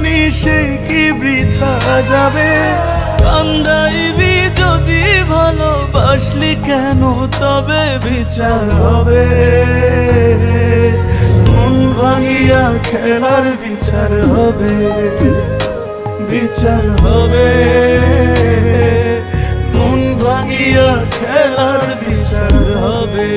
জানি সে কি বৃথা যাবে। কান্দাইবি যদি ভালোবাসলি কেন তবে বিচার হবে। মন ভাঙিয়া খেলার বিচার হবে, বিচার হবে। মন ভাঙিয়া খেলার বিচার হবে।